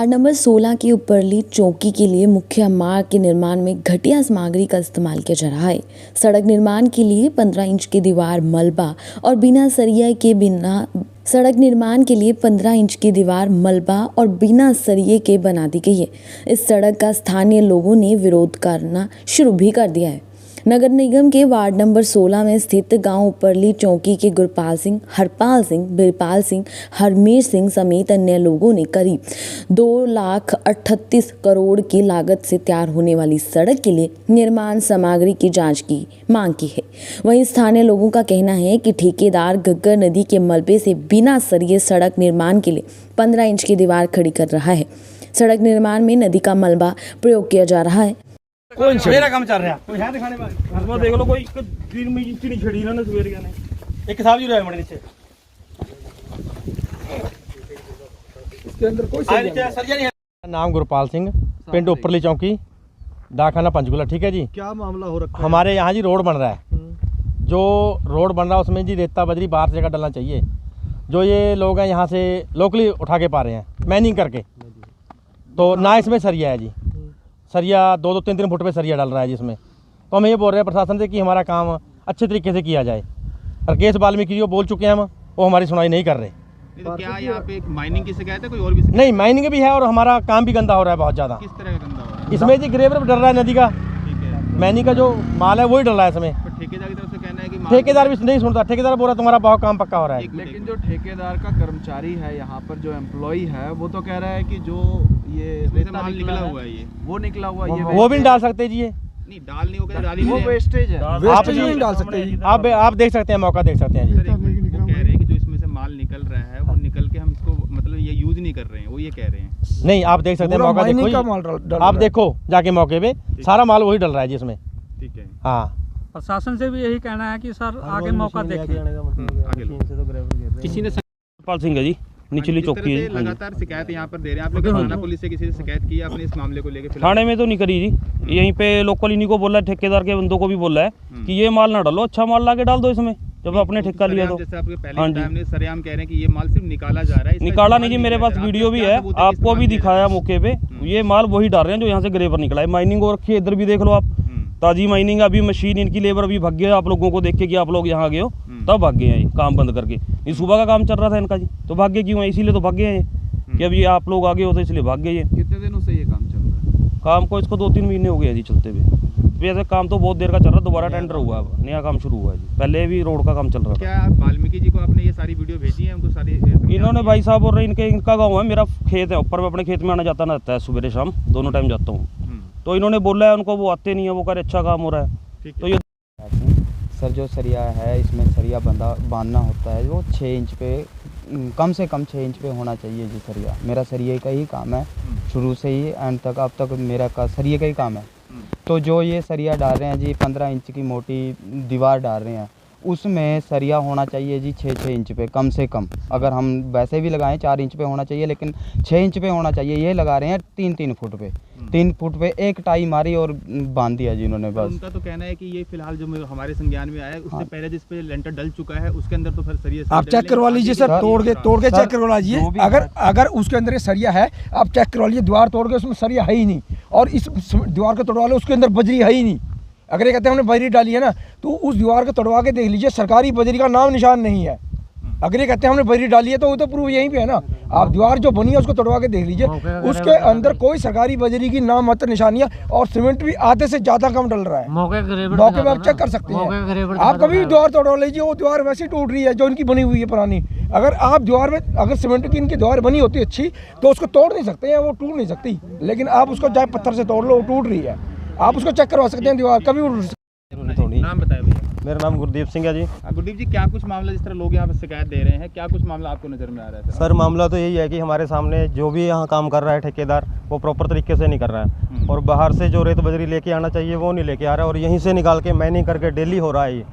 Ward number 16 की उपरली चौकी के लिए मुख्य मार्ग के निर्माण में घटिया सामग्री का इस्तेमाल किया जा रहा है। सड़क निर्माण के लिए 15 इंच की दीवार मलबा और बिना सरिया के बना दी गई है। इस सड़क का स्थानीय लोगों ने विरोध करना शुरू भी कर दिया है। नगर निगम के वार्ड नंबर 16 में स्थित गांव उपरली चौकी के गुरपाल सिंह, हरपाल सिंह, बिरपाल सिंह, हरमेश सिंह समेत अन्य लोगों ने करीब 2,38 करोड़ की लागत से तैयार होने वाली सड़क के लिए निर्माण सामग्री की जांच की मांग की है। वहीं स्थानीय लोगों का कहना है कि ठेकेदार घग्गर नदी के मलबे से बिना सरिये सड़क निर्माण के लिए 15 इंच की दीवार खड़ी कर रहा है। सड़क निर्माण में नदी का मलबा प्रयोग किया जा रहा है। कोई मेरा काम चल रहा कोई है दिखाने वाला वो देख लो कोई ग्रीन में इतनी छड़ी ना सवेर गया ने एक साहब जी रहे बड़े नीचे इसके अंदर कोई सरिया नहीं है। नाम गुरपाल सिंह, पिंड उपरली चौकी, डाकखाना पंचकुला। ठीक है जी, क्या मामला हो रखा है? हमारे यहाँ जी रोड बन रहा है। जो रोड बन रहा है उसमें जी रेता बजरी बाहर से जगह डालना चाहिए। जो ये लोग हैं यहाँ से लोकली उठा के पा रहे हैं मैनिंग करके, तो ना इसमें सरिया है जी। सरिया 2-2, 3-3 फुट पे सरिया डाल रहा है जिसमें। तो हम ये बोल रहे हैं प्रशासन से कि हमारा काम अच्छे तरीके से किया जाए। राकेश वाल्मीकि जो बोल चुके हैं हम, वो हमारी सुनाई नहीं कर रहे। तो क्या यहाँ पे माइनिंग की शिकायत है, कोई और भी शिकायत? नहीं, माइनिंग भी है और हमारा काम भी गंदा हो रहा है बहुत ज़्यादा। किस तरह का गंदा हो रहा है? इसमें जी ग्रेवर डल रहा है नदी का, ठीक है। मैनी का जो माल है वही डल रहा है इसमें। पर ठेकेदार की तरफ से कहना है कि ठेकेदार भी नहीं सुनता। ठेकेदार बोल रहा तुम्हारा बहुत काम पक्का हो रहा है। लेकिन जो ठेकेदार का कर्मचारी है यहाँ पर, जो एम्प्लॉई है, वो तो कह रहा है कि जो ये रेता माल निकला हुआ है ये वो निकला हुआ ये वो भी नहीं डाल सकते जी। ये नहीं डाल नहीं होगा, डाल ही वो नहीं है। वेस्टेज है। आप नहीं डाल सकते जी। आप देख सकते हैं, मौका देख सकते हैं जी। सर, एक मिनट, वो कह रहे हैं कि जो इसमें से माल निकल रहा है वो निकल के हम इसको मतलब ये यूज नहीं कर रहे हैं, वो ये कह रहे हैं। नहीं, आप देख सकते हैं, मौका देखो। आप देखो जाके मौके पे सारा माल वही डल रहा है जी इसमें। ठीक है। हाँ, प्रशासन से भी यही कहना है कि सर आगे मौका देखें। किसी ने पाल सिंह है जी, निचली चौकी है। लगातार शिकायत यहाँ पर दे रहे हैं आप लोग। थाना पुलिस से किसी से शिकायत की आपने इस मामले को लेकर? थाने में तो नहीं करी जी, यहीं पे लोकल इन्हीं को बोला है, ठेकेदार के बंदों को भी बोला है कि ये माल ना डालो, अच्छा माल ला के डाल दो इसमें, जब अपने ठेका लिया तो। जैसे आपके पहले टाइम ने सरेआम कह रहे हैं कि ये माल सिर्फ निकाला जा रहा है। निकाला नहीं जी, मेरे पास वीडियो भी है, आपको भी दिखाया मौके पे। ये माल वही डाल रहे हैं जो यहाँ से ग्रेवर निकला है। माइनिंग हो रखी है, इधर भी देख लो आप, ताजी माइनिंग। अभी मशीन इनकी लेबर अभी भाग गया, आप लोगों को देख के कि आप लोग यहाँ गए हो तब भाग गए हैं ये काम बंद करके। ये सुबह का काम चल रहा था इनका जी, तो भाग गए क्यों है? इसीलिए तो भाग गए हैं कि अब ये आप लोग आगे हो तो इसलिए भाग गए। कितने दिनों से ये काम चल रहा है? काम को इसको 2-3 महीने हो गए जी चलते हुए। वैसे काम तो बहुत देर का चल रहा है, दोबारा टेंडर हुआ है, नया काम शुरू हुआ है जी। पहले भी रोड का काम चल रहा था। क्या वाल्मीकि जी को आपने ये सारी वीडियो भेजी है? उनको सारी इन्होंने भाई साहब बोल रहे हैं इनका गाँव है, मेरा खेत है ऊपर, मैं अपने खेत में आना जाता ना रहता है, सुबह शाम दोनों टाइम जाता हूँ। तो इन्होंने बोला है उनको, वो आते नहीं है, वो कह रहे अच्छा काम हो रहा है। तो ये सर जो सरिया है, इसमें सरिया बांधना होता है वो 6 इंच पे, कम से कम 6 इंच पे होना चाहिए जी सरिया। मेरा सरिये का ही काम है शुरू से ही एंड तक, अब तक मेरा सरिये का ही काम है। तो जो ये सरिया डाल रहे हैं जी, 15 इंच की मोटी दीवार डाल रहे हैं, उसमें सरिया होना चाहिए जी 6-6 इंच पे कम से कम। अगर हम वैसे भी लगाएं 4 इंच पे होना चाहिए, लेकिन 6 इंच पे होना चाहिए। ये लगा रहे हैं 3-3 फुट पे, 3 फुट पे एक टाई मारी और बांध दिया जी इन्होंने बस। उनका तो कहना है कि ये फिलहाल जो हमारे संज्ञान में आया है, उससे पहले जिस पे लेंटर डल चुका है उसके अंदर तो फिर सरिया आप चेक करवा लीजिए सर, तोड़ के चेक करवा लीजिए। अगर उसके अंदर ये सरिया है, आप चेक करवा लीजिए। दीवार तोड़ के उसमें सरिया है ही नहीं, और इस दीवार को तोड़वा लो, उसके अंदर बजरी है ही नहीं। अगर ये कहते हैं हमने बजरी डाली है ना, तो उस दीवार को तोड़वा के देख लीजिए, सरकारी बजरी का नाम निशान नहीं है। अगर ये कहते हैं हमने बजरी डाली है, तो वो तो प्रूफ यहीं पे है ना। आप दीवार जो बनी है उसको तोड़वा के देख लीजिए, उसके अंदर कोई सरकारी बजरी की नाम मात्र निशानी है, और सीमेंट भी आधे से ज्यादा कम डल रहा है। मौके पे आप चेक कर सकते हैं। आप कभी भी दीवार तोड़वा लीजिए, वो दीवार वैसे टूट रही है जो इनकी बनी हुई है पुरानी। अगर आप दीवार में, अगर सीमेंट की इनकी दीवार बनी होती अच्छी, तो उसको तोड़ नहीं सकते हैं, वो टूट नहीं सकती। लेकिन आप उसको चाहे पत्थर से तोड़ लो, वो टूट रही है। आप उसको चेक करवा सकते हैं, दीवार कभी। नाम बताए भैया। मेरा नाम गुरदीप सिंह है जी। गुरदीप जी, क्या कुछ मामला, जिस तरह लोग यहाँ पे शिकायत दे रहे हैं, क्या कुछ मामला आपको नजर में आ रहा है? सर मामला तो यही है कि हमारे सामने जो भी यहाँ काम कर रहा है ठेकेदार, वो प्रॉपर तरीके से नहीं कर रहा है, और बाहर से जो रेत बजरी लेके आना चाहिए वो नहीं लेके आ रहा है, और यहीं से निकाल के माइनिंग करके डेली हो रहा है। ये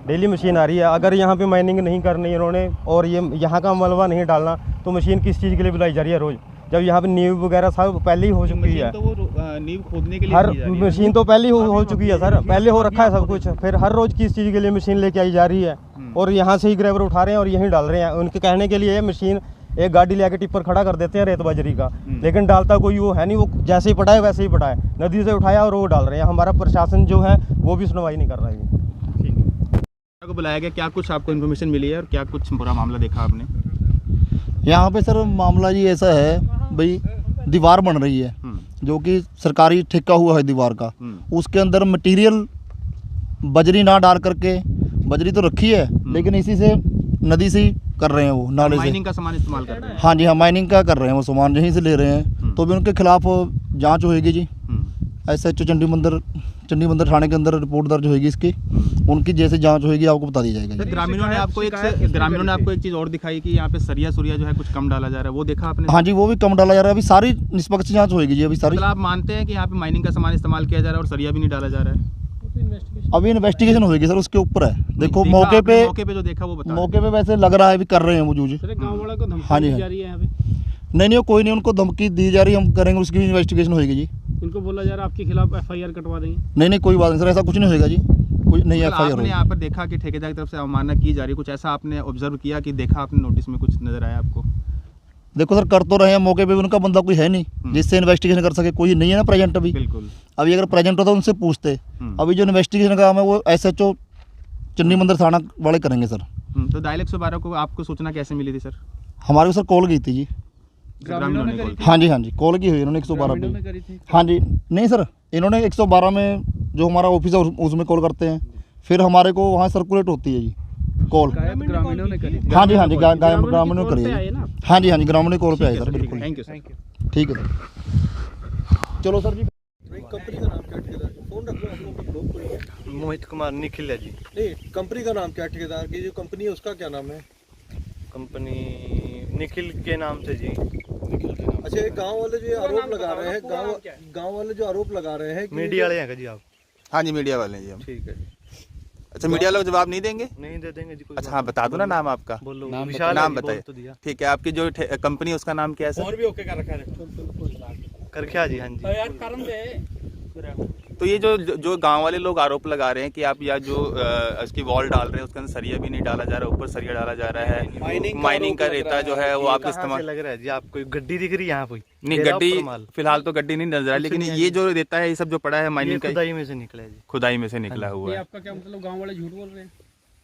डेली मशीन आ रही है। अगर यहाँ पे माइनिंग नहीं करनी इन्होंने और ये यहाँ का मलबा नहीं डालना, तो मशीन किस चीज़ के लिए बुलाई जा रही है रोज़, जब यहाँ पे नींव वगैरह सब पहले ही हो चुकी है। तो वो नींव खोदने के लिए हर मशीन तो पहले ही हो चुकी है सर, पहले हो रखा है सब कुछ। फिर हर रोज किस चीज़ के लिए मशीन लेके आई जा रही है, और यहाँ से ही ग्रेवर उठा रहे हैं और यहीं डाल रहे हैं। उनके कहने के लिए मशीन एक गाड़ी लेके टिप्पर खड़ा कर देते हैं रेत बजरी का, लेकिन डालता कोई वो है नहीं, वो जैसे ही पड़ा है वैसे ही पड़ा है, नदी से उठाया और वो डाल रहे हैं। हमारा प्रशासन जो है वो भी सुनवाई नहीं कर रहा है। को बुलाया गया, क्या कुछ आपको इन्फॉर्मेशन मिली है और क्या कुछ बुरा मामला देखा आपने? यहाँ पे सर मामला जी ऐसा है, भाई दीवार बन रही है जो कि सरकारी ठेका हुआ है दीवार का, उसके अंदर मटेरियल बजरी ना डाल करके, बजरी तो रखी है लेकिन इसी से नदी से ही कर रहे हैं, वो नाले से माइनिंग का सामान इस्तेमाल कर रहे हैं। हाँ जी हाँ, माइनिंग का कर रहे हैं, वो सामान यहीं से ले रहे हैं, तो भी उनके खिलाफ जांच होएगी जी। SHO चंडी मंदिर थाने के अंदर रिपोर्ट दर्ज होगी इसकी, उनकी जैसे जांच होगी आपको बता दी जाएगी। ग्रामीणों ने आपको एक चीज़ और दिखाई कि यहाँ पे सरिया सुरिया जो है कुछ कम डाला जा रहा है, वो देखा आपने? हाँ जी, वो भी कम डाला जा रहा है, अभी सारी निष्पक्ष जांच होगी जी, अभी सारी। मतलब आप मानते हैं कि यहाँ पे माइनिंग का सामान इस्तेमाल किया जा रहा है और सरिया भी नहीं डाला जा रहा है? अभी इन्वेस्टिगेशन होगी सर, उसके ऊपर है। देखो मौके पे जो देखा वो बता मौके पे वैसे लग रहा है भी कर रहे हैं वो जूझ। हाँ जी हाँ, नहीं कोई नहीं, उनको धमकी दी जा रही है, हम करेंगे, उसकी भी इन्वेस्टिगेशन होगी जी। इनको बोला जा रहा है आपके खिलाफ FIR कटवा देंगे? नहीं कोई बात नहीं सर, ऐसा कुछ नहीं होगा जी, कोई नहीं मतलब FIR आपने होगी। यहाँ पर देखा कि ठेकेदार की तरफ से अवमानना की जा रही है, कुछ ऐसा आपने ऑब्जर्व किया कि देखा आपने, नोटिस में कुछ नजर आया आपको? देखो सर, कर तो रहे हैं, मौके पे भी उनका बंदा कोई है नहीं जिससे इन्वेस्टिगेशन कर सके, कोई नहीं है ना प्रेजेंट अभी। बिल्कुल। अभी अगर प्रेजेंट होता तो उनसे पूछते। अभी जो इन्वेस्टिगेशन का काम है वो SHO चंडी मंदिर थाना वाले करेंगे सर। तो डायल 112 को आपको सूचना कैसे मिली थी सर? हमारे को सर कॉल की थी जी। ग्रामीणों ने कॉल की? हाँ जी, कॉल की हुई इन्होंने 112 पे। हाँ जी, नहीं सर, इन्होंने 112 में जो हमारा ऑफिस है उसमें कॉल करते हैं, फिर हमारे को वहाँ सर्कुलेट होती है जी कॉल। ग्रामीणों ने करी थी? हाँ जी, ग्रामीणों ने करी है। हाँ जी, ग्रामीण कॉल पे आए सर, बिल्कुल। Thank you sir. ठीक है सर, चलो सर जी। कंपनी का नाम क्या ठेकेदार? फोन रख लो, आप लोग। मोहित कुमार निखिल है जी। नहीं, कंपनी का नाम क्या ठेकेदार की जो कंपनी है उसका क्या नाम है? कंपनी निखिल के नाम से जी। अच्छा, ये गांव वाले जो आरोप लगा रहे हैं, गांव वाले जो आरोप लगा रहे हैं, मीडिया वाले हैं जी आप? हाँ जी, मीडिया वाले हैं जी हम। ठीक है। अच्छा, मीडिया वाले जवाब नहीं देंगे? नहीं दे देंगे जी। अच्छा हाँ, बता दो ना नाम आपका। बोलो, नाम बताइए। ठीक है, आपकी जो कंपनी है उसका नाम क्या है सर? और भी ओके कर रखा है करख्या जी। हाँ जी। यार कारण दे। तो ये जो गांव वाले लोग आरोप लगा रहे हैं कि आप यहाँ जो उसकी वॉल डाल रहे हैं उसके अंदर सरिया भी नहीं डाला जा रहा, ऊपर सरिया डाला जा रहा है, माइनिंग का रेता जो है वो आप इस्तेमाल लग रहा है जी। आपको गड्डी दिख रही है यहाँ कोई? नहीं, गड्डी फिलहाल तो गड्डी नहीं नजर आ रही, लेकिन ये जो रेता है ये सब जो पड़ा है माइनिंग का, खुदाई में से निकला है जी। खुदाई में से निकला हुआ है। आपका क्या मतलब गांव वाले झूठ बोल रहे हैं?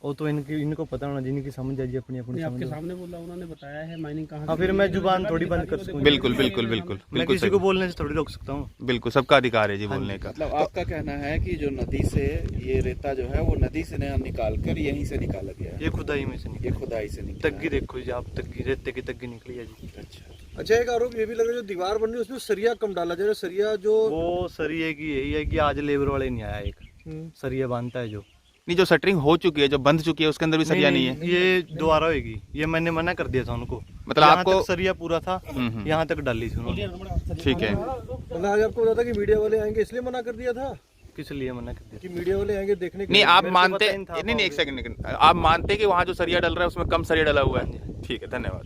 वो तो इनको पता होना, जिनकी समझ है जी, अपनी अपनी आपके समझ। सामने बोला, उन्होंने बताया है माइनिंग कहाँ? हाँ, फिर मैं जुबान थोड़ी बंद कर सकूँ? बिल्कुल बिल्कुल बिल्कुल मैं बिल्कुल किसी को बोलने से थोड़ी रोक सकता हूँ? बिल्कुल, सबका अधिकार है जी बोलने का। मतलब आपका कहना है कि जो नदी से ये रेता जो है वो नदी से न निकाल कर यहीं से निकाला गया है? ये खुदाई में से निकली। ये खुदाई से निकला। तग्गी देखो जी आप, तग्गी रेते की तग्गी निकली है जी। अच्छा, एक आरोप ये भी लग रहा है जो दीवार बन रही है उसमें सरिया कम डाला जा रहा है। सरिया जो वो सरिये की यही है कि आज लेबर वाले नहीं आया, एक सरिया बांधता है जो। नहीं, जो शटरिंग हो चुकी है, जो बंद चुकी है, उसके अंदर भी सरिया नहीं है। ये दोबारा होगी, ये मैंने मना कर दिया था उनको। मतलब यहाँ आपको तक सरिया पूरा था, यहाँ तक डाली थी उन्होंने। ठीक है। मतलब आज आपको पता था कि मीडिया वाले आएंगे इसलिए मना कर दिया था किस लिए मना कर दिया? कि मीडिया वाले आएंगे देखने के नहीं, लिए? आप मेरे को मानते पता ही नहीं था। नहीं, एक सेकंड, आप मानते कि वहाँ जो सरिया डल रहा है उसमें कम सरिया डला हुआ है? ठीक है, धन्यवाद।